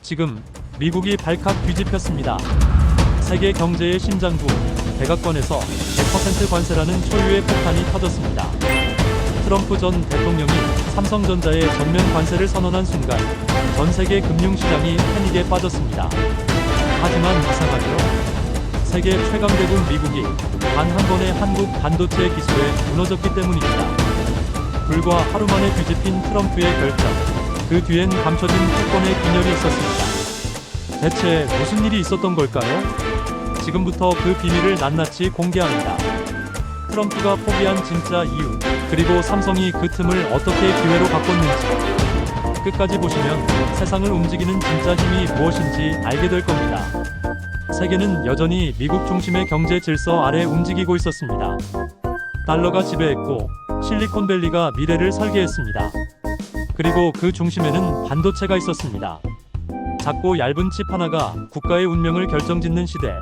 지금 미국이 발칵 뒤집혔습니다. 세계 경제의 심장부, 백악관에서 100% 관세라는 초유의 폭탄이 터졌습니다. 트럼프 전 대통령이 삼성전자에 전면 관세를 선언한 순간 전 세계 금융시장이 패닉에 빠졌습니다. 하지만 이상하게도 세계 최강대국 미국이 단 한 번의 한국 반도체 기술에 무너졌기 때문입니다. 불과 하루 만에 뒤집힌 트럼프의 결정, 그 뒤엔 감춰진 패권의 균열이 있었습니다. 대체 무슨 일이 있었던 걸까요? 지금부터 그 비밀을 낱낱이 공개합니다. 트럼프가 포기한 진짜 이유, 그리고 삼성이 그 틈을 어떻게 기회로 바꿨는지 끝까지 보시면 세상을 움직이는 진짜 힘이 무엇인지 알게 될 겁니다. 세계는 여전히 미국 중심의 경제 질서 아래 움직이고 있었습니다. 달러가 지배했고 실리콘밸리가 미래를 설계했습니다. 그리고 그 중심에는 반도체가 있었습니다. 작고 얇은 칩 하나가 국가의 운명을 결정짓는 시대,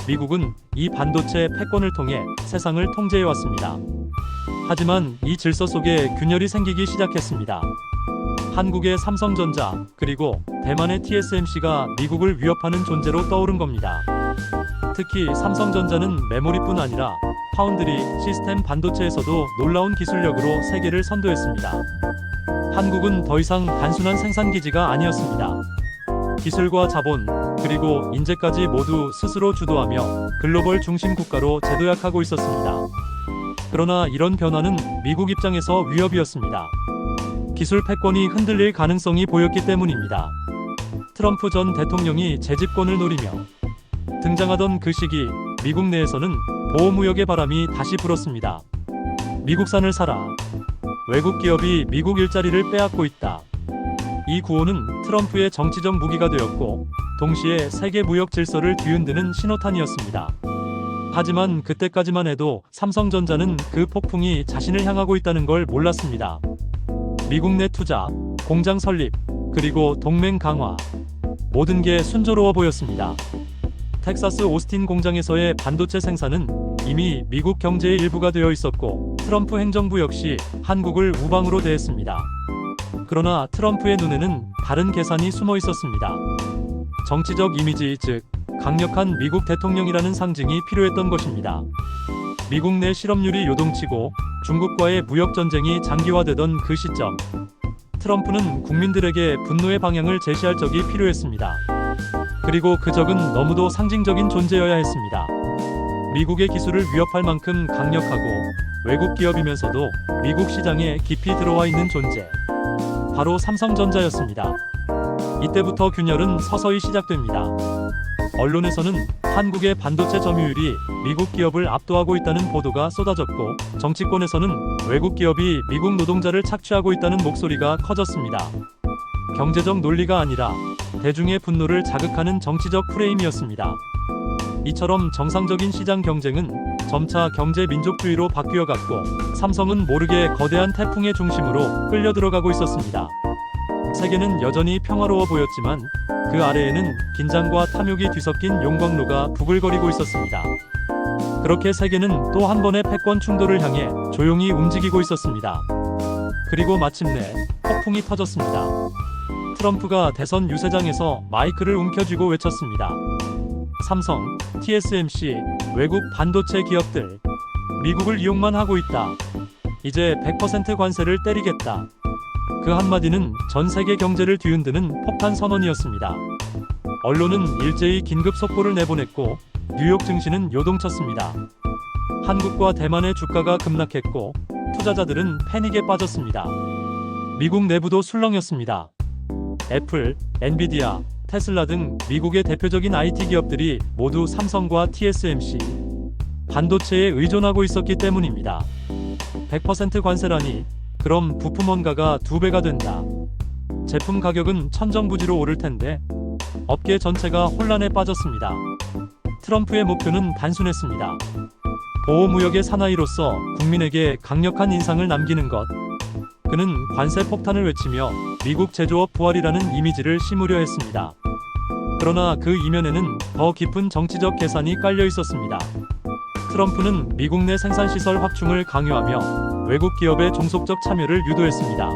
미국은 이 반도체 패권을 통해 세상을 통제해왔습니다. 하지만 이 질서 속에 균열이 생기기 시작했습니다. 한국의 삼성전자, 그리고 대만의 TSMC가 미국을 위협하는 존재로 떠오른 겁니다. 특히 삼성전자는 메모리뿐 아니라 파운드리, 시스템 반도체에서도 놀라운 기술력으로 세계를 선도했습니다. 한국은 더 이상 단순한 생산기지가 아니었습니다. 기술과 자본, 그리고 인재까지 모두 스스로 주도하며 글로벌 중심 국가로 재도약하고 있었습니다. 그러나 이런 변화는 미국 입장에서 위협이었습니다. 기술 패권이 흔들릴 가능성이 보였기 때문입니다. 트럼프 전 대통령이 재집권을 노리며 등장하던 그 시기, 미국 내에서는 보호무역의 바람이 다시 불었습니다. 미국산을 사라. 외국 기업이 미국 일자리를 빼앗고 있다. 이 구호는 트럼프의 정치적 무기가 되었고 동시에 세계 무역 질서를 뒤흔드는 신호탄이었습니다. 하지만 그때까지만 해도 삼성전자는 그 폭풍이 자신을 향하고 있다는 걸 몰랐습니다. 미국 내 투자, 공장 설립, 그리고 동맹 강화, 모든 게 순조로워 보였습니다. 텍사스 오스틴 공장에서의 반도체 생산은 이미 미국 경제의 일부가 되어 있었고 트럼프 행정부 역시 한국을 우방으로 대했습니다. 그러나 트럼프의 눈에는 다른 계산이 숨어 있었습니다. 정치적 이미지, 즉 강력한 미국 대통령이라는 상징이 필요했던 것입니다. 미국 내 실업률이 요동치고 중국과의 무역 전쟁이 장기화되던 그 시점, 트럼프는 국민들에게 분노의 방향을 제시할 적이 필요했습니다. 그리고 그 적은 너무도 상징적인 존재여야 했습니다. 미국의 기술을 위협할 만큼 강력하고 외국 기업이면서도 미국 시장에 깊이 들어와 있는 존재, 바로 삼성전자였습니다. 이때부터 균열은 서서히 시작됩니다. 언론에서는 한국의 반도체 점유율이 미국 기업을 압도하고 있다는 보도가 쏟아졌고 정치권에서는 외국 기업이 미국 노동자를 착취하고 있다는 목소리가 커졌습니다. 경제적 논리가 아니라 대중의 분노를 자극하는 정치적 프레임이었습니다. 이처럼 정상적인 시장 경쟁은 점차 경제 민족주의로 바뀌어갔고 삼성은 모르게 거대한 태풍의 중심으로 끌려 들어가고 있었습니다. 세계는 여전히 평화로워 보였지만 그 아래에는 긴장과 탐욕이 뒤섞인 용광로가 부글거리고 있었습니다. 그렇게 세계는 또 한 번의 패권 충돌을 향해 조용히 움직이고 있었습니다. 그리고 마침내 폭풍이 터졌습니다. 트럼프가 대선 유세장에서 마이크를 움켜쥐고 외쳤습니다. 삼성, TSMC, 외국 반도체 기업들, 미국을 이용만 하고 있다. 이제 100% 관세를 때리겠다. 그 한마디는 전 세계 경제를 뒤흔드는 폭탄 선언이었습니다. 언론은 일제히 긴급 속보를 내보냈고 뉴욕 증시는 요동쳤습니다. 한국과 대만의 주가가 급락했고 투자자들은 패닉에 빠졌습니다. 미국 내부도 술렁였습니다. 애플, 엔비디아, 테슬라 등 미국의 대표적인 IT 기업들이 모두 삼성과 TSMC, 반도체에 의존하고 있었기 때문입니다. 100% 관세라니, 그럼 부품 원가가 2배가 된다. 제품 가격은 천정부지로 오를 텐데 업계 전체가 혼란에 빠졌습니다. 트럼프의 목표는 단순했습니다. 보호무역의 사나이로서 국민에게 강력한 인상을 남기는 것. 그는 관세 폭탄을 외치며 미국 제조업 부활이라는 이미지를 심으려 했습니다. 그러나 그 이면에는 더 깊은 정치적 계산이 깔려 있었습니다. 트럼프는 미국 내 생산시설 확충을 강요하며 외국 기업의 종속적 참여를 유도했습니다.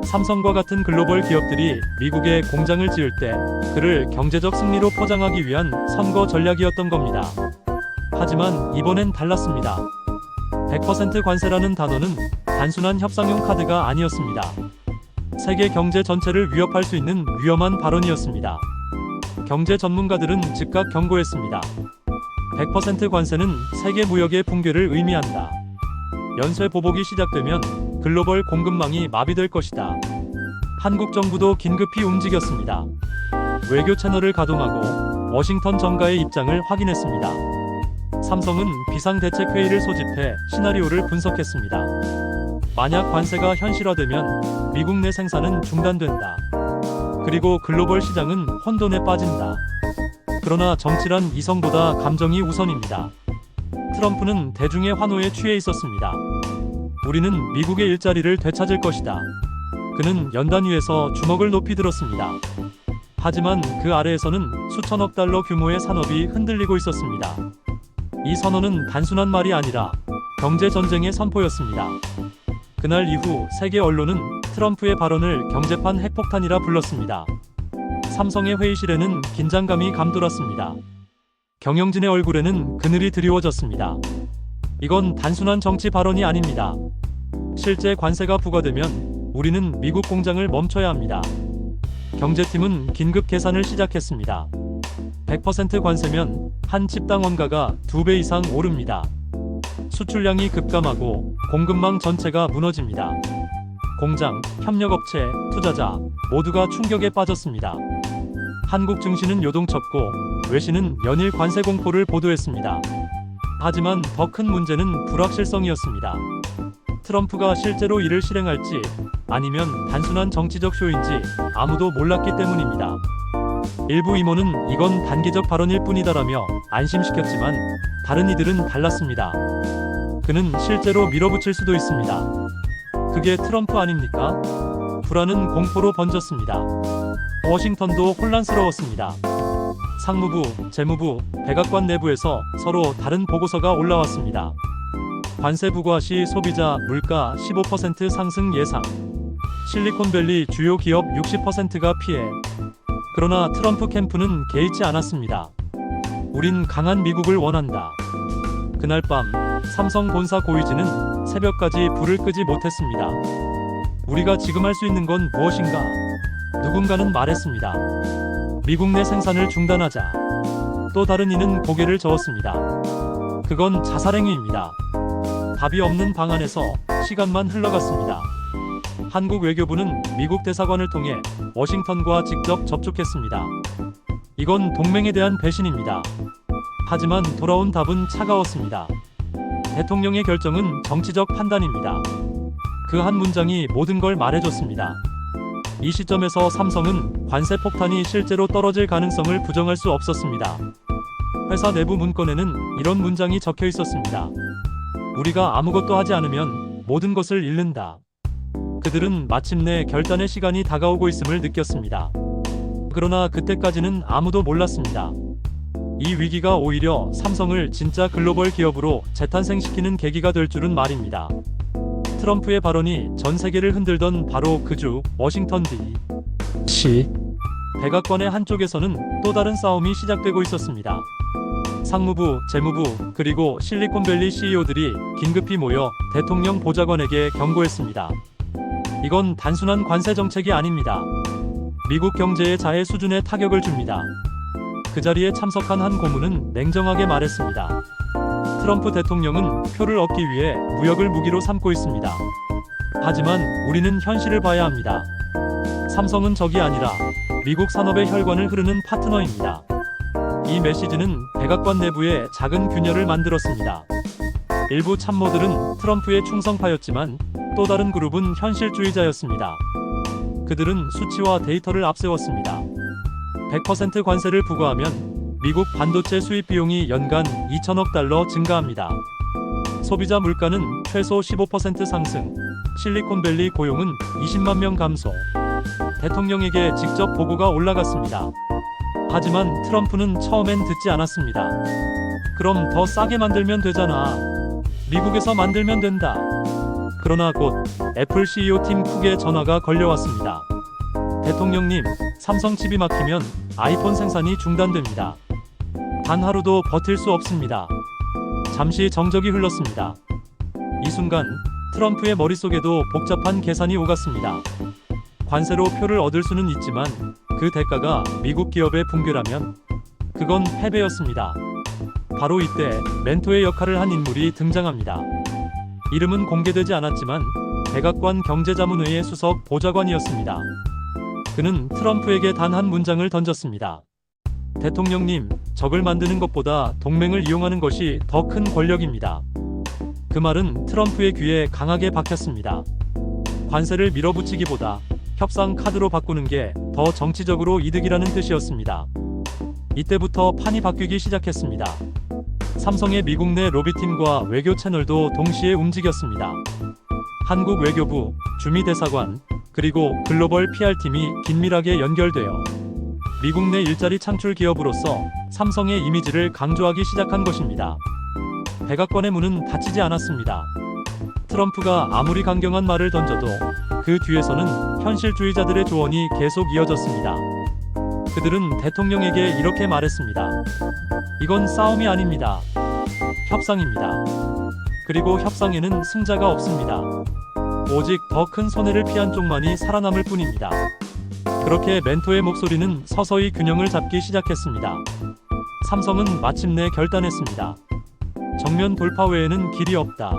삼성과 같은 글로벌 기업들이 미국에 공장을 지을 때 그를 경제적 승리로 포장하기 위한 선거 전략이었던 겁니다. 하지만 이번엔 달랐습니다. 100% 관세라는 단어는 단순한 협상용 카드가 아니었습니다. 세계 경제 전체를 위협할 수 있는 위험한 발언이었습니다. 경제 전문가들은 즉각 경고했습니다. 100% 관세는 세계 무역의 붕괴를 의미한다. 연쇄 보복이 시작되면 글로벌 공급망이 마비될 것이다. 한국 정부도 긴급히 움직였습니다. 외교 채널을 가동하고 워싱턴 정가의 입장을 확인했습니다. 삼성은 비상대책회의를 소집해 시나리오를 분석했습니다. 만약 관세가 현실화되면 미국 내 생산은 중단된다. 그리고 글로벌 시장은 혼돈에 빠진다. 그러나 정치란 이성보다 감정이 우선입니다. 트럼프는 대중의 환호에 취해 있었습니다. 우리는 미국의 일자리를 되찾을 것이다. 그는 연단 위에서 주먹을 높이 들었습니다. 하지만 그 아래에서는 수천억 달러 규모의 산업이 흔들리고 있었습니다. 이 선언은 단순한 말이 아니라 경제 전쟁의 선포였습니다. 그날 이후 세계 언론은 트럼프의 발언을 경제판 핵폭탄이라 불렀습니다. 삼성의 회의실에는 긴장감이 감돌았습니다. 경영진의 얼굴에는 그늘이 드리워졌습니다. 이건 단순한 정치 발언이 아닙니다. 실제 관세가 부과되면 우리는 미국 공장을 멈춰야 합니다. 경제팀은 긴급 계산을 시작했습니다. 100% 관세면 한 집당 원가가 2배 이상 오릅니다. 수출량이 급감하고 공급망 전체가 무너집니다. 공장, 협력업체, 투자자 모두가 충격에 빠졌습니다. 한국 증시는 요동쳤고 외신은 연일 관세 공포를 보도했습니다. 하지만 더 큰 문제는 불확실성이었습니다. 트럼프가 실제로 이를 실행할지 아니면 단순한 정치적 쇼인지 아무도 몰랐기 때문입니다. 일부 임원은 이건 단기적 발언일 뿐이다라며 안심시켰지만 다른 이들은 달랐습니다. 그는 실제로 밀어붙일 수도 있습니다. 그게 트럼프 아닙니까? 불안은 공포로 번졌습니다. 워싱턴도 혼란스러웠습니다. 상무부, 재무부, 백악관 내부에서 서로 다른 보고서가 올라왔습니다. 관세 부과 시 소비자 물가 15% 상승 예상. 실리콘밸리 주요 기업 60%가 피해. 그러나 트럼프 캠프는 개의치 않았습니다. 우린 강한 미국을 원한다. 그날 밤 삼성 본사 고위직은 새벽까지 불을 끄지 못했습니다. 우리가 지금 할 수 있는 건 무엇인가? 누군가는 말했습니다. 미국 내 생산을 중단하자. 또 다른 이는 고개를 저었습니다. 그건 자살행위입니다. 답이 없는 방안에서 시간만 흘러갔습니다. 한국 외교부는 미국 대사관을 통해 워싱턴과 직접 접촉했습니다. 이건 동맹에 대한 배신입니다. 하지만 돌아온 답은 차가웠습니다. 대통령의 결정은 정치적 판단입니다. 그 한 문장이 모든 걸 말해줬습니다. 이 시점에서 삼성은 관세 폭탄이 실제로 떨어질 가능성을 부정할 수 없었습니다. 회사 내부 문건에는 이런 문장이 적혀 있었습니다. 우리가 아무것도 하지 않으면 모든 것을 잃는다. 그들은 마침내 결단의 시간이 다가오고 있음을 느꼈습니다. 그러나 그때까지는 아무도 몰랐습니다. 이 위기가 오히려 삼성을 진짜 글로벌 기업으로 재탄생시키는 계기가 될 줄은 말입니다. 트럼프의 발언이 전 세계를 흔들던 바로 그 주 워싱턴 D.C. 백악관의 한쪽에서는 또 다른 싸움이 시작되고 있었습니다. 상무부, 재무부, 그리고 실리콘밸리 CEO들이 긴급히 모여 대통령 보좌관에게 경고했습니다. 이건 단순한 관세 정책이 아닙니다. 미국 경제의 자해 수준에 타격을 줍니다. 그 자리에 참석한 한 고문은 냉정하게 말했습니다. 트럼프 대통령은 표를 얻기 위해 무역을 무기로 삼고 있습니다. 하지만 우리는 현실을 봐야 합니다. 삼성은 적이 아니라 미국 산업의 혈관을 흐르는 파트너입니다. 이 메시지는 백악관 내부에 작은 균열을 만들었습니다. 일부 참모들은 트럼프의 충성파였지만 또 다른 그룹은 현실주의자였습니다. 그들은 수치와 데이터를 앞세웠습니다. 100% 관세를 부과하면 미국 반도체 수입 비용이 연간 2천억 달러 증가합니다. 소비자 물가는 최소 15% 상승, 실리콘밸리 고용은 20만 명 감소. 대통령에게 직접 보고가 올라갔습니다. 하지만 트럼프는 처음엔 듣지 않았습니다. 그럼 더 싸게 만들면 되잖아. 미국에서 만들면 된다. 그러나 곧 애플 CEO 팀 쿡의 전화가 걸려왔습니다. 대통령님, 삼성 칩이 막히면 아이폰 생산이 중단됩니다. 단 하루도 버틸 수 없습니다. 잠시 정적이 흘렀습니다. 이 순간 트럼프의 머릿속에도 복잡한 계산이 오갔습니다. 관세로 표를 얻을 수는 있지만 그 대가가 미국 기업의 붕괴라면 그건 패배였습니다. 바로 이때 멘토의 역할을 한 인물이 등장합니다. 이름은 공개되지 않았지만 백악관 경제자문회의 수석 보좌관이었습니다. 그는 트럼프에게 단 한 문장을 던졌습니다. 대통령님, 적을 만드는 것보다 동맹을 이용하는 것이 더 큰 권력입니다. 그 말은 트럼프의 귀에 강하게 박혔습니다. 관세를 밀어붙이기보다 협상 카드로 바꾸는 게 더 정치적으로 이득이라는 뜻이었습니다. 이때부터 판이 바뀌기 시작했습니다. 삼성의 미국 내 로비팀과 외교 채널도 동시에 움직였습니다. 한국 외교부, 주미 대사관, 그리고 글로벌 PR팀이 긴밀하게 연결되어 미국 내 일자리 창출 기업으로서 삼성의 이미지를 강조하기 시작한 것입니다. 백악관의 문은 닫히지 않았습니다. 트럼프가 아무리 강경한 말을 던져도 그 뒤에서는 현실주의자들의 조언이 계속 이어졌습니다. 그들은 대통령에게 이렇게 말했습니다. 이건 싸움이 아닙니다. 협상입니다. 그리고 협상에는 승자가 없습니다. 오직 더 큰 손해를 피한 쪽만이 살아남을 뿐입니다. 그렇게 멘토의 목소리는 서서히 균형을 잡기 시작했습니다. 삼성은 마침내 결단했습니다. 정면 돌파 외에는 길이 없다.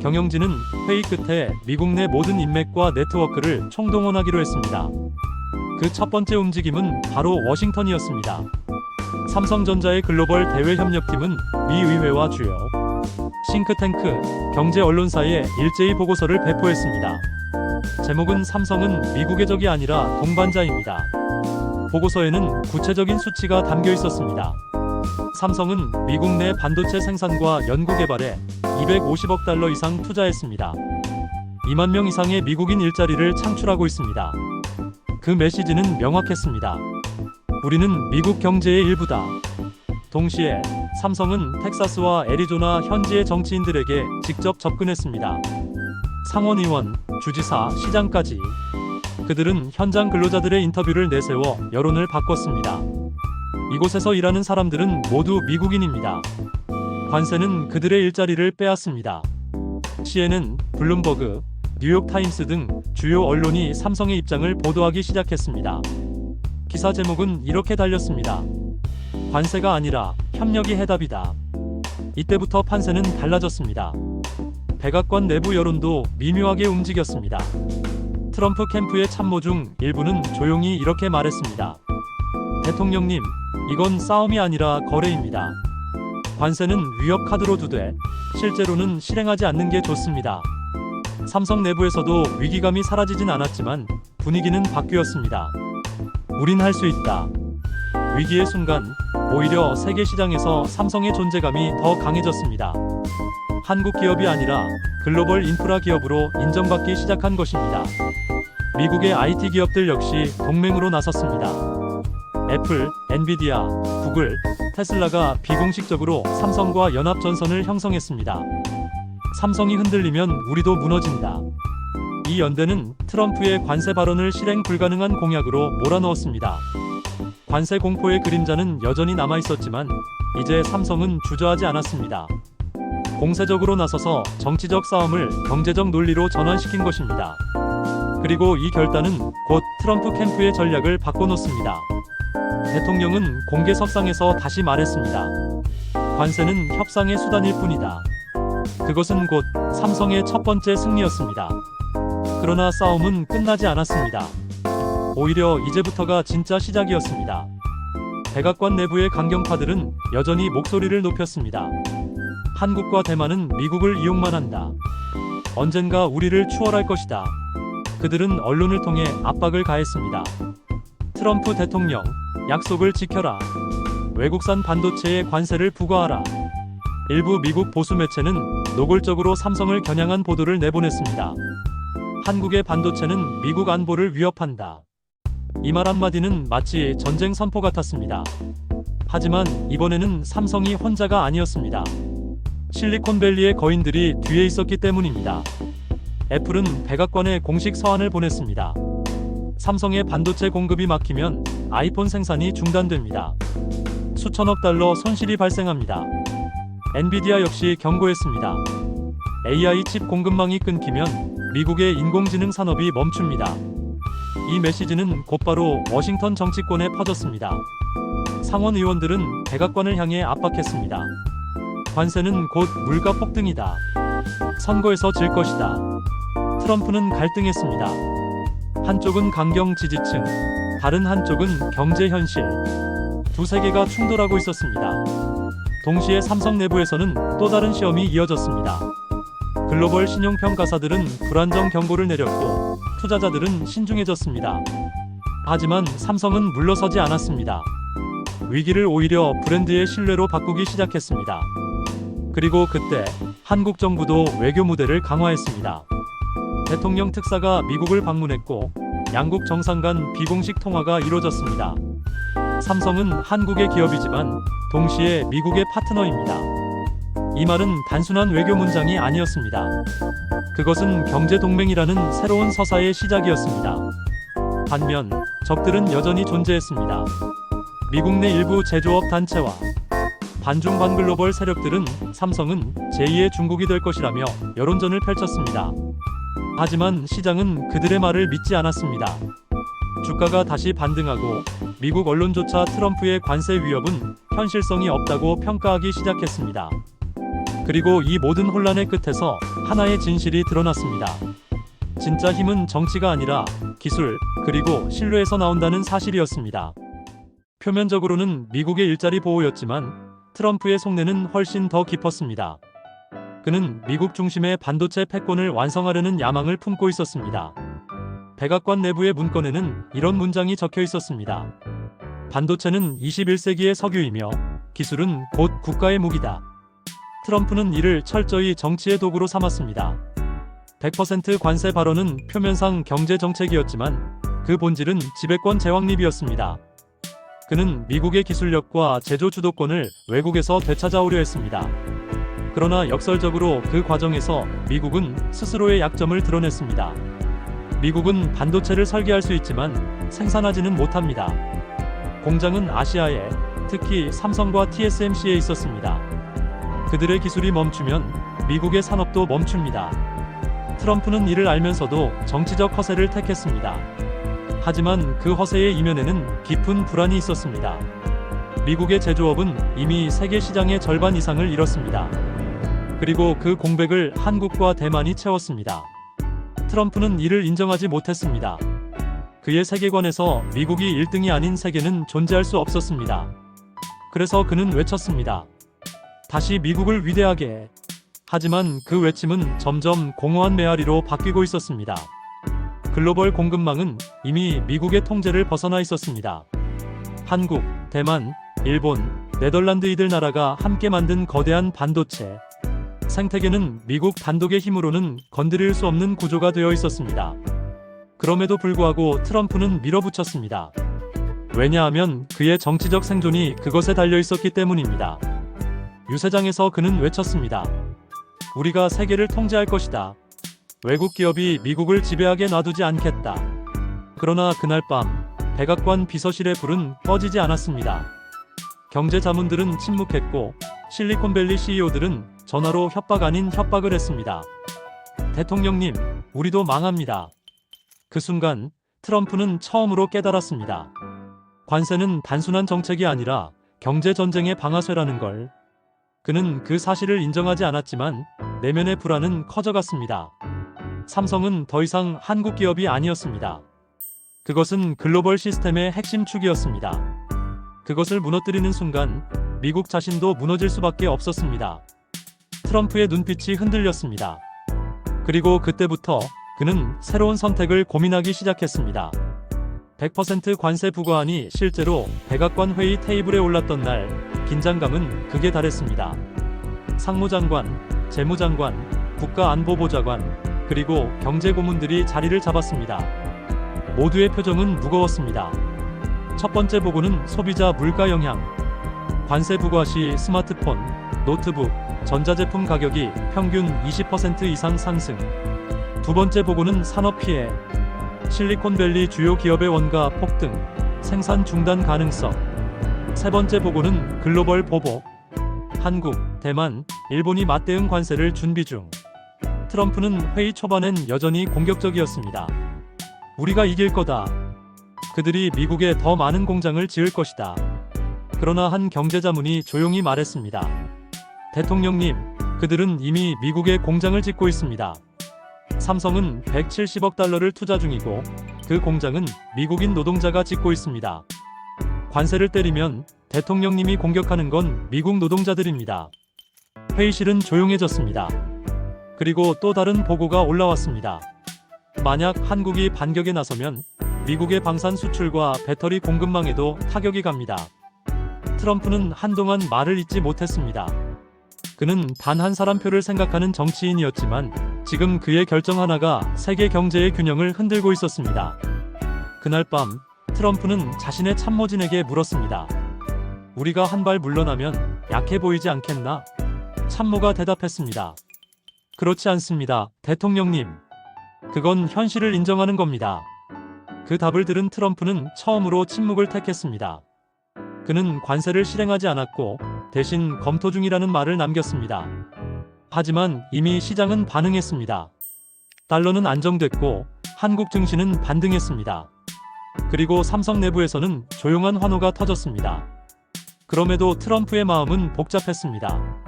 경영진은 회의 끝에 미국 내 모든 인맥과 네트워크를 총동원하기로 했습니다. 그 첫 번째 움직임은 바로 워싱턴이었습니다. 삼성전자의 글로벌 대외협력팀은 미 의회와 주요 싱크탱크, 경제 언론사에 일제히 보고서를 배포했습니다. 제목은 삼성은 미국의 적이 아니라 동반자입니다. 보고서에는 구체적인 수치가 담겨 있었습니다. 삼성은 미국 내 반도체 생산과 연구개발에 250억 달러 이상 투자했습니다. 2만 명 이상의 미국인 일자리를 창출하고 있습니다. 그 메시지는 명확했습니다. 우리는 미국 경제의 일부다. 동시에 삼성은 텍사스와 애리조나 현지의 정치인들에게 직접 접근했습니다. 상원의원, 주지사, 시장까지. 그들은 현장 근로자들의 인터뷰를 내세워 여론을 바꿨습니다. 이곳에서 일하는 사람들은 모두 미국인입니다. 관세는 그들의 일자리를 빼앗습니다. CNN, 블룸버그, 뉴욕타임스 등 주요 언론이 삼성의 입장을 보도하기 시작했습니다. 기사 제목은 이렇게 달렸습니다. 관세가 아니라 협력이 해답이다. 이때부터 판세는 달라졌습니다. 백악관 내부 여론도 미묘하게 움직였습니다. 트럼프 캠프의 참모 중 일부는 조용히 이렇게 말했습니다. 대통령님, 이건 싸움이 아니라 거래입니다. 관세는 위협 카드로 두되 실제로는 실행하지 않는 게 좋습니다. 삼성 내부에서도 위기감이 사라지진 않았지만 분위기는 바뀌었습니다. 우린 할 수 있다. 위기의 순간 오히려 세계 시장에서 삼성의 존재감이 더 강해졌습니다. 한국 기업이 아니라 글로벌 인프라 기업으로 인정받기 시작한 것입니다. 미국의 IT 기업들 역시 동맹으로 나섰습니다. 애플, 엔비디아, 구글, 테슬라가 비공식적으로 삼성과 연합 전선을 형성했습니다. 삼성이 흔들리면 우리도 무너진다. 이 연대는 트럼프의 관세 발언을 실행 불가능한 공약으로 몰아넣었습니다. 관세 공포의 그림자는 여전히 남아있었지만 이제 삼성은 주저하지 않았습니다. 공세적으로 나서서 정치적 싸움을 경제적 논리로 전환시킨 것입니다. 그리고 이 결단은 곧 트럼프 캠프의 전략을 바꿔놓습니다. 대통령은 공개석상에서 다시 말했습니다. 관세는 협상의 수단일 뿐이다. 그것은 곧 삼성의 첫 번째 승리였습니다. 그러나 싸움은 끝나지 않았습니다. 오히려 이제부터가 진짜 시작이었습니다. 백악관 내부의 강경파들은 여전히 목소리를 높였습니다. 한국과 대만은 미국을 이용만 한다. 언젠가 우리를 추월할 것이다. 그들은 언론을 통해 압박을 가했습니다. 트럼프 대통령, 약속을 지켜라. 외국산 반도체에 관세를 부과하라. 일부 미국 보수 매체는 노골적으로 삼성을 겨냥한 보도를 내보냈습니다. 한국의 반도체는 미국 안보를 위협한다. 이 말 한마디는 마치 전쟁 선포 같았습니다. 하지만 이번에는 삼성이 혼자가 아니었습니다. 실리콘밸리의 거인들이 뒤에 있었기 때문입니다. 애플은 백악관에 공식 서한을 보냈습니다. 삼성의 반도체 공급이 막히면 아이폰 생산이 중단됩니다. 수천억 달러 손실이 발생합니다. 엔비디아 역시 경고했습니다. AI 칩 공급망이 끊기면 미국의 인공지능 산업이 멈춥니다. 이 메시지는 곧바로 워싱턴 정치권에 퍼졌습니다. 상원 의원들은 백악관을 향해 압박했습니다. 관세는 곧 물가 폭등이다. 선거에서 질 것이다. 트럼프는 갈등했습니다. 한쪽은 강경 지지층, 다른 한쪽은 경제 현실. 두 세계가 충돌하고 있었습니다. 동시에 삼성 내부에서는 또 다른 시험이 이어졌습니다. 글로벌 신용평가사들은 불안정 경고를 내렸고 투자자들은 신중해졌습니다. 하지만 삼성은 물러서지 않았습니다. 위기를 오히려 브랜드의 신뢰로 바꾸기 시작했습니다. 그리고 그때 한국 정부도 외교 무대를 강화했습니다. 대통령 특사가 미국을 방문했고 양국 정상 간 비공식 통화가 이루어졌습니다. 삼성은 한국의 기업이지만 동시에 미국의 파트너입니다. 이 말은 단순한 외교 문장이 아니었습니다. 그것은 경제 동맹이라는 새로운 서사의 시작이었습니다. 반면 적들은 여전히 존재했습니다. 미국 내 일부 제조업 단체와 반중 반글로벌 세력들은 삼성은 제2의 중국이 될 것이라며 여론전을 펼쳤습니다. 하지만 시장은 그들의 말을 믿지 않았습니다. 주가가 다시 반등하고 미국 언론조차 트럼프의 관세 위협은 현실성이 없다고 평가하기 시작했습니다. 그리고 이 모든 혼란의 끝에서 하나의 진실이 드러났습니다. 진짜 힘은 정치가 아니라 기술, 그리고 신뢰에서 나온다는 사실이었습니다. 표면적으로는 미국의 일자리 보호였지만 트럼프의 속내는 훨씬 더 깊었습니다. 그는 미국 중심의 반도체 패권을 완성하려는 야망을 품고 있었습니다. 백악관 내부의 문건에는 이런 문장이 적혀 있었습니다. 반도체는 21세기의 석유이며 기술은 곧 국가의 무기다. 트럼프는 이를 철저히 정치의 도구로 삼았습니다. 100% 관세 발언은 표면상 경제 정책이었지만 그 본질은 지배권 재확립이었습니다. 그는 미국의 기술력과 제조 주도권을 외국에서 되찾아오려 했습니다. 그러나 역설적으로 그 과정에서 미국은 스스로의 약점을 드러냈습니다. 미국은 반도체를 설계할 수 있지만 생산하지는 못합니다. 공장은 아시아에, 특히 삼성과 TSMC에 있었습니다. 그들의 기술이 멈추면 미국의 산업도 멈춥니다. 트럼프는 이를 알면서도 정치적 허세를 택했습니다. 하지만 그 허세의 이면에는 깊은 불안이 있었습니다. 미국의 제조업은 이미 세계 시장의 절반 이상을 잃었습니다. 그리고 그 공백을 한국과 대만이 채웠습니다. 트럼프는 이를 인정하지 못했습니다. 그의 세계관에서 미국이 1등이 아닌 세계는 존재할 수 없었습니다. 그래서 그는 외쳤습니다. 다시 미국을 위대하게 해. 하지만 그 외침은 점점 공허한 메아리로 바뀌고 있었습니다. 글로벌 공급망은 이미 미국의 통제를 벗어나 있었습니다. 한국, 대만, 일본, 네덜란드 이들 나라가 함께 만든 거대한 반도체 생태계는 미국 단독의 힘으로는 건드릴 수 없는 구조가 되어 있었습니다. 그럼에도 불구하고 트럼프는 밀어붙였습니다. 왜냐하면 그의 정치적 생존이 그것에 달려 있었기 때문입니다. 유세장에서 그는 외쳤습니다. 우리가 세계를 통제할 것이다. 외국 기업이 미국을 지배하게 놔두지 않겠다. 그러나 그날 밤 백악관 비서실의 불은 꺼지지 않았습니다. 경제 자문들은 침묵했고 실리콘밸리 CEO들은 전화로 협박 아닌 협박을 했습니다. 대통령님, 우리도 망합니다. 그 순간 트럼프는 처음으로 깨달았습니다. 관세는 단순한 정책이 아니라 경제 전쟁의 방아쇠라는 걸. 그는 그 사실을 인정하지 않았지만 내면의 불안은 커져갔습니다. 삼성은 더 이상 한국 기업이 아니었습니다. 그것은 글로벌 시스템의 핵심 축이었습니다. 그것을 무너뜨리는 순간 미국 자신도 무너질 수밖에 없었습니다. 트럼프의 눈빛이 흔들렸습니다. 그리고 그때부터 그는 새로운 선택을 고민하기 시작했습니다. 100% 관세 부과안이 실제로 백악관 회의 테이블에 올랐던 날 긴장감은 극에 달했습니다. 상무장관, 재무장관, 국가안보보좌관, 그리고 경제고문들이 자리를 잡았습니다. 모두의 표정은 무거웠습니다. 첫 번째 보고는 소비자 물가 영향. 관세 부과 시 스마트폰, 노트북, 전자제품 가격이 평균 20% 이상 상승. 두 번째 보고는 산업 피해, 실리콘밸리 주요 기업의 원가 폭등, 생산 중단 가능성. 세 번째 보고는 글로벌 보복, 한국, 대만, 일본이 맞대응 관세를 준비 중. 트럼프는 회의 초반엔 여전히 공격적이었습니다. 우리가 이길 거다. 그들이 미국에 더 많은 공장을 지을 것이다. 그러나 한 경제자문이 조용히 말했습니다. 대통령님, 그들은 이미 미국에 공장을 짓고 있습니다. 삼성은 170억 달러를 투자 중이고 그 공장은 미국인 노동자가 짓고 있습니다. 관세를 때리면 대통령님이 공격하는 건 미국 노동자들입니다. 회의실은 조용해졌습니다. 그리고 또 다른 보고가 올라왔습니다. 만약 한국이 반격에 나서면 미국의 방산 수출과 배터리 공급망에도 타격이 갑니다. 트럼프는 한동안 말을 잇지 못했습니다. 그는 단 한 사람 표를 생각하는 정치인이었지만 지금 그의 결정 하나가 세계 경제의 균형을 흔들고 있었습니다. 그날 밤 트럼프는 자신의 참모진에게 물었습니다. 우리가 한 발 물러나면 약해 보이지 않겠나? 참모가 대답했습니다. 그렇지 않습니다, 대통령님. 그건 현실을 인정하는 겁니다. 그 답을 들은 트럼프는 처음으로 침묵을 택했습니다. 그는 관세를 실행하지 않았고 대신 검토 중이라는 말을 남겼습니다. 하지만 이미 시장은 반응했습니다. 달러는 안정됐고 한국 증시는 반등했습니다. 그리고 삼성 내부에서는 조용한 환호가 터졌습니다. 그럼에도 트럼프의 마음은 복잡했습니다.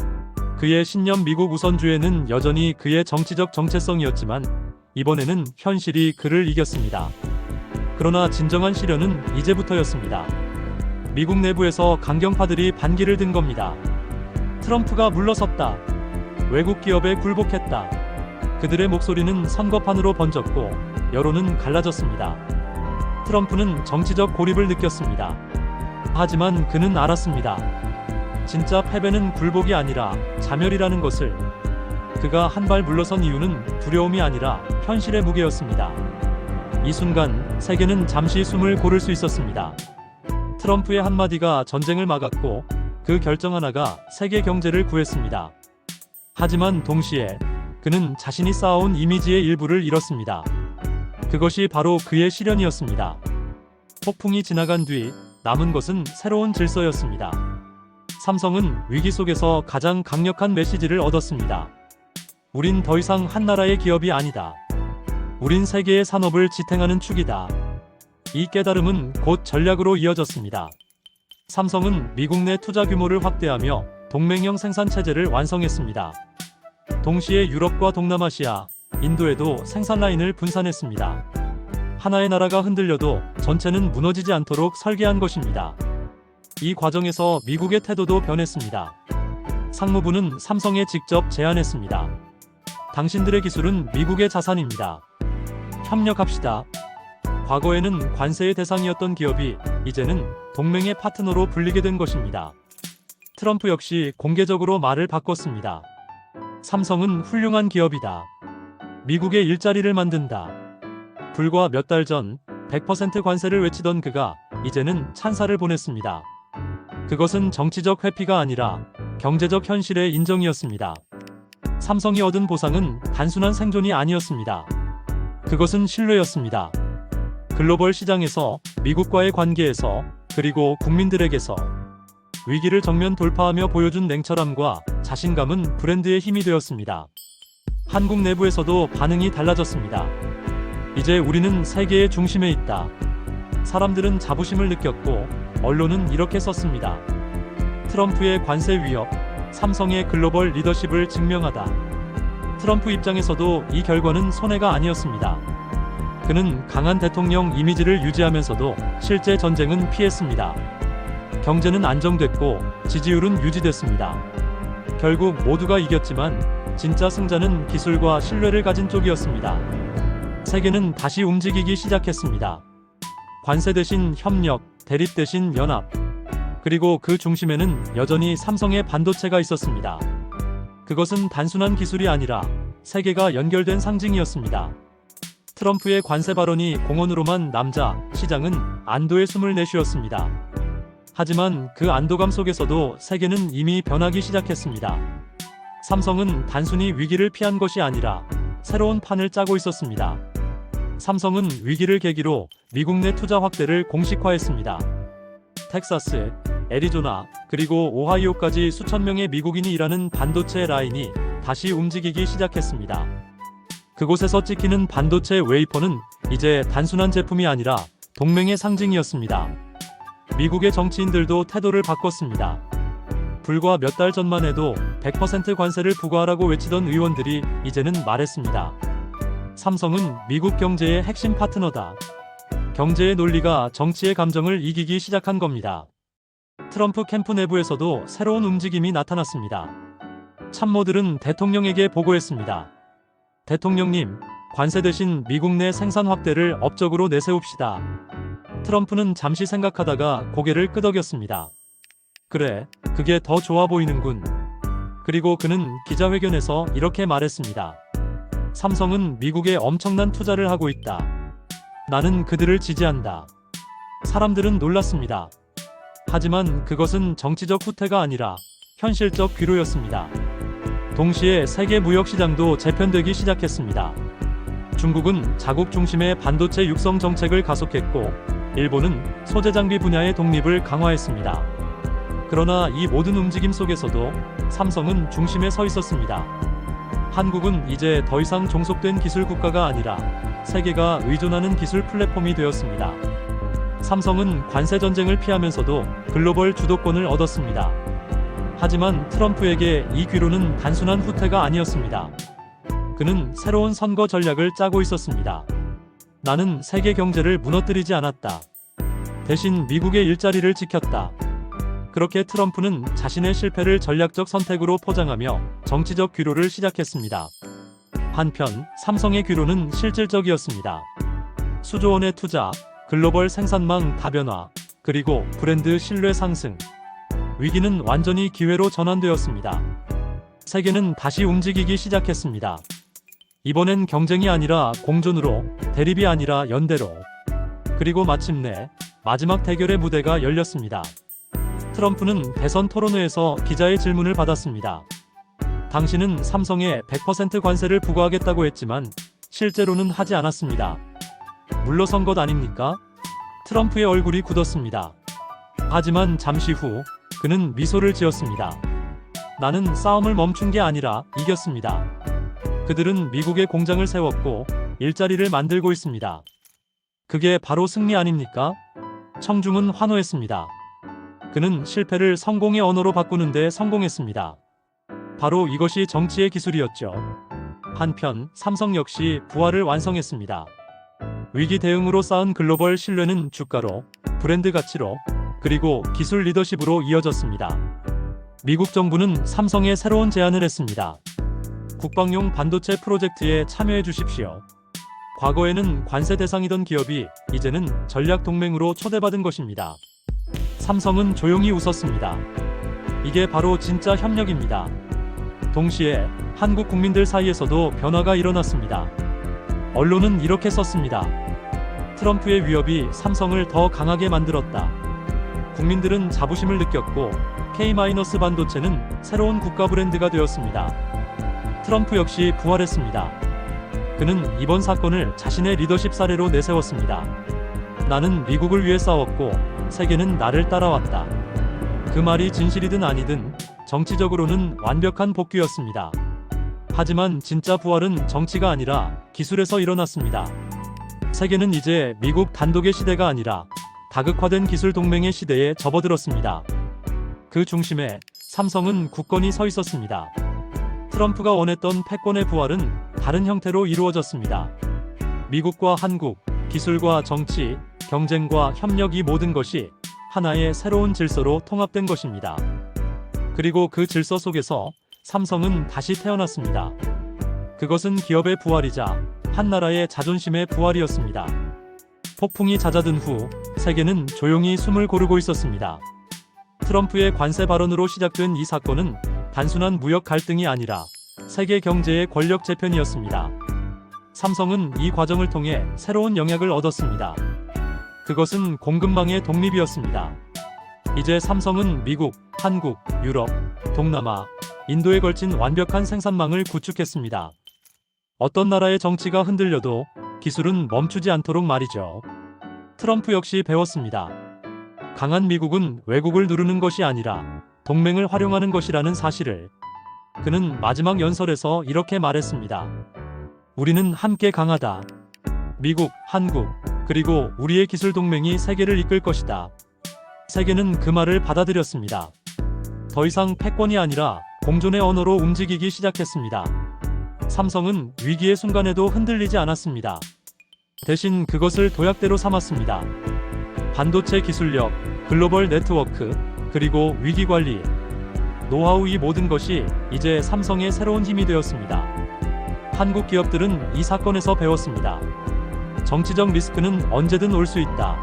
그의 신념 미국 우선주의는 여전히 그의 정치적 정체성이었지만 이번에는 현실이 그를 이겼습니다. 그러나 진정한 시련은 이제부터였습니다. 미국 내부에서 강경파들이 반기를 든 겁니다. 트럼프가 물러섰다. 외국 기업에 굴복했다. 그들의 목소리는 선거판으로 번졌고 여론은 갈라졌습니다. 트럼프는 정치적 고립을 느꼈습니다. 하지만 그는 알았습니다. 진짜 패배는 굴복이 아니라 자멸이라는 것을. 그가 한 발 물러선 이유는 두려움이 아니라 현실의 무게였습니다. 이 순간 세계는 잠시 숨을 고를 수 있었습니다. 트럼프의 한마디가 전쟁을 막았고 그 결정 하나가 세계 경제를 구했습니다. 하지만 동시에 그는 자신이 쌓아온 이미지의 일부를 잃었습니다. 그것이 바로 그의 시련이었습니다. 폭풍이 지나간 뒤 남은 것은 새로운 질서였습니다. 삼성은 위기 속에서 가장 강력한 메시지를 얻었습니다. 우린 더 이상 한 나라의 기업이 아니다. 우린 세계의 산업을 지탱하는 축이다. 이 깨달음은 곧 전략으로 이어졌습니다. 삼성은 미국 내 투자 규모를 확대하며 동맹형 생산 체제를 완성했습니다. 동시에 유럽과 동남아시아, 인도에도 생산 라인을 분산했습니다. 하나의 나라가 흔들려도 전체는 무너지지 않도록 설계한 것입니다. 이 과정에서 미국의 태도도 변했습니다. 상무부는 삼성에 직접 제안했습니다. 당신들의 기술은 미국의 자산입니다. 협력합시다. 과거에는 관세의 대상이었던 기업이 이제는 동맹의 파트너로 불리게 된 것입니다. 트럼프 역시 공개적으로 말을 바꿨습니다. 삼성은 훌륭한 기업이다. 미국의 일자리를 만든다. 불과 몇 달 전 100% 관세를 외치던 그가 이제는 찬사를 보냈습니다. 그것은 정치적 회피가 아니라 경제적 현실의 인정이었습니다. 삼성이 얻은 보상은 단순한 생존이 아니었습니다. 그것은 신뢰였습니다. 글로벌 시장에서, 미국과의 관계에서, 그리고 국민들에게서. 위기를 정면 돌파하며 보여준 냉철함과 자신감은 브랜드의 힘이 되었습니다. 한국 내부에서도 반응이 달라졌습니다. 이제 우리는 세계의 중심에 있다. 사람들은 자부심을 느꼈고 언론은 이렇게 썼습니다. 트럼프의 관세 위협, 삼성의 글로벌 리더십을 증명하다. 트럼프 입장에서도 이 결과는 손해가 아니었습니다. 그는 강한 대통령 이미지를 유지하면서도 실제 전쟁은 피했습니다. 경제는 안정됐고 지지율은 유지됐습니다. 결국 모두가 이겼지만 진짜 승자는 기술과 신뢰를 가진 쪽이었습니다. 세계는 다시 움직이기 시작했습니다. 관세 대신 협력, 대립 대신 연합. 그리고 그 중심에는 여전히 삼성의 반도체가 있었습니다. 그것은 단순한 기술이 아니라 세계가 연결된 상징이었습니다. 트럼프의 관세 발언이 공언으로만 남자 시장은 안도의 숨을 내쉬었습니다. 하지만 그 안도감 속에서도 세계는 이미 변하기 시작했습니다. 삼성은 단순히 위기를 피한 것이 아니라 새로운 판을 짜고 있었습니다. 삼성은 위기를 계기로 미국 내 투자 확대를 공식화했습니다. 텍사스, 애리조나, 그리고 오하이오까지 수천 명의 미국인이 일하는 반도체 라인이 다시 움직이기 시작했습니다. 그곳에서 찍히는 반도체 웨이퍼는 이제 단순한 제품이 아니라 동맹의 상징이었습니다. 미국의 정치인들도 태도를 바꿨습니다. 불과 몇 달 전만 해도 100% 관세를 부과하라고 외치던 의원들이 이제는 말했습니다. 삼성은 미국 경제의 핵심 파트너다. 경제의 논리가 정치의 감정을 이기기 시작한 겁니다. 트럼프 캠프 내부에서도 새로운 움직임이 나타났습니다. 참모들은 대통령에게 보고했습니다. 대통령님, 관세 대신 미국 내 생산 확대를 업적으로 내세웁시다. 트럼프는 잠시 생각하다가 고개를 끄덕였습니다. 그래, 그게 더 좋아 보이는군. 그리고 그는 기자회견에서 이렇게 말했습니다. 삼성은 미국에 엄청난 투자를 하고 있다. 나는 그들을 지지한다. 사람들은 놀랐습니다. 하지만 그것은 정치적 후퇴가 아니라 현실적 귀로였습니다. 동시에 세계 무역시장도 재편되기 시작했습니다. 중국은 자국 중심의 반도체 육성 정책을 가속했고, 일본은 소재 장비 분야의 독립을 강화했습니다. 그러나 이 모든 움직임 속에서도 삼성은 중심에 서 있었습니다. 한국은 이제 더 이상 종속된 기술 국가가 아니라 세계가 의존하는 기술 플랫폼이 되었습니다. 삼성은 관세 전쟁을 피하면서도 글로벌 주도권을 얻었습니다. 하지만 트럼프에게 이 귀로는 단순한 후퇴가 아니었습니다. 그는 새로운 선거 전략을 짜고 있었습니다. 나는 세계 경제를 무너뜨리지 않았다. 대신 미국의 일자리를 지켰다. 그렇게 트럼프는 자신의 실패를 전략적 선택으로 포장하며 정치적 귀로를 시작했습니다. 한편 삼성의 귀로는 실질적이었습니다. 수조 원의 투자, 글로벌 생산망 다변화, 그리고 브랜드 신뢰 상승. 위기는 완전히 기회로 전환되었습니다. 세계는 다시 움직이기 시작했습니다. 이번엔 경쟁이 아니라 공존으로, 대립이 아니라 연대로. 그리고 마침내 마지막 대결의 무대가 열렸습니다. 트럼프는 대선 토론회에서 기자의 질문을 받았습니다. 당신은 삼성에 100% 관세를 부과하겠다고 했지만 실제로는 하지 않았습니다. 물러선 것 아닙니까? 트럼프의 얼굴이 굳었습니다. 하지만 잠시 후 그는 미소를 지었습니다. 나는 싸움을 멈춘 게 아니라 이겼습니다. 그들은 미국에 공장을 세웠고 일자리를 만들고 있습니다. 그게 바로 승리 아닙니까? 청중은 환호했습니다. 그는 실패를 성공의 언어로 바꾸는 데 성공했습니다. 바로 이것이 정치의 기술이었죠. 한편 삼성 역시 부활을 완성했습니다. 위기 대응으로 쌓은 글로벌 신뢰는 주가로, 브랜드 가치로, 그리고 기술 리더십으로 이어졌습니다. 미국 정부는 삼성에 새로운 제안을 했습니다. 국방용 반도체 프로젝트에 참여해 주십시오. 과거에는 관세 대상이던 기업이 이제는 전략 동맹으로 초대받은 것입니다. 삼성은 조용히 웃었습니다. 이게 바로 진짜 협력입니다. 동시에 한국 국민들 사이에서도 변화가 일어났습니다. 언론은 이렇게 썼습니다. 트럼프의 위협이 삼성을 더 강하게 만들었다. 국민들은 자부심을 느꼈고 K-반도체는 새로운 국가 브랜드가 되었습니다. 트럼프 역시 부활했습니다. 그는 이번 사건을 자신의 리더십 사례로 내세웠습니다. 나는 미국을 위해 싸웠고 세계는 나를 따라왔다. 그 말이 진실이든 아니든 정치적으로는 완벽한 복귀였습니다. 하지만 진짜 부활은 정치가 아니라 기술에서 일어났습니다. 세계는 이제 미국 단독의 시대가 아니라 다극화된 기술 동맹의 시대에 접어들었습니다. 그 중심에 삼성은 굳건히 서 있었습니다. 트럼프가 원했던 패권의 부활은 다른 형태로 이루어졌습니다. 미국과 한국, 기술과 정치, 경쟁과 협력, 이 모든 것이 하나의 새로운 질서로 통합된 것입니다. 그리고 그 질서 속에서 삼성은 다시 태어났습니다. 그것은 기업의 부활이자 한 나라의 자존심의 부활이었습니다. 폭풍이 잦아든 후 세계는 조용히 숨을 고르고 있었습니다. 트럼프의 관세 발언으로 시작된 이 사건은 단순한 무역 갈등이 아니라 세계 경제의 권력 재편이었습니다. 삼성은 이 과정을 통해 새로운 영향을 얻었습니다. 그것은 공급망의 독립이었습니다. 이제 삼성은 미국, 한국, 유럽, 동남아, 인도에 걸친 완벽한 생산망을 구축했습니다. 어떤 나라의 정치가 흔들려도 기술은 멈추지 않도록 말이죠. 트럼프 역시 배웠습니다. 강한 미국은 왜곡을 누르는 것이 아니라 동맹을 활용하는 것이라는 사실을. 그는 마지막 연설에서 이렇게 말했습니다. 우리는 함께 강하다. 미국, 한국, 그리고 우리의 기술 동맹이 세계를 이끌 것이다. 세계는 그 말을 받아들였습니다. 더 이상 패권이 아니라 공존의 언어로 움직이기 시작했습니다. 삼성은 위기의 순간에도 흔들리지 않았습니다. 대신 그것을 도약대로 삼았습니다. 반도체 기술력, 글로벌 네트워크, 그리고 위기 관리, 노하우, 이 모든 것이 이제 삼성의 새로운 힘이 되었습니다. 한국 기업들은 이 사건에서 배웠습니다. 정치적 리스크는 언제든 올 수 있다.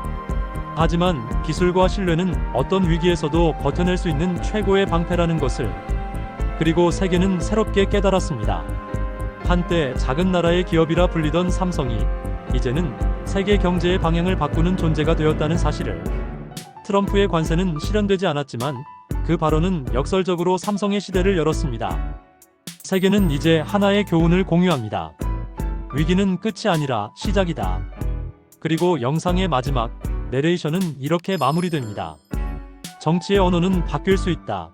하지만 기술과 신뢰는 어떤 위기에서도 버텨낼 수 있는 최고의 방패라는 것을. 그리고 세계는 새롭게 깨달았습니다. 한때 작은 나라의 기업이라 불리던 삼성이 이제는 세계 경제의 방향을 바꾸는 존재가 되었다는 사실을. 트럼프의 관세는 실현되지 않았지만 그 발언은 역설적으로 삼성의 시대를 열었습니다. 세계는 이제 하나의 교훈을 공유합니다. 위기는 끝이 아니라 시작이다. 그리고 영상의 마지막 내레이션은 이렇게 마무리됩니다. 정치의 언어는 바뀔 수 있다.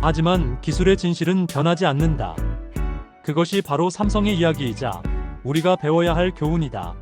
하지만 기술의 진실은 변하지 않는다. 그것이 바로 삼성의 이야기이자 우리가 배워야 할 교훈이다.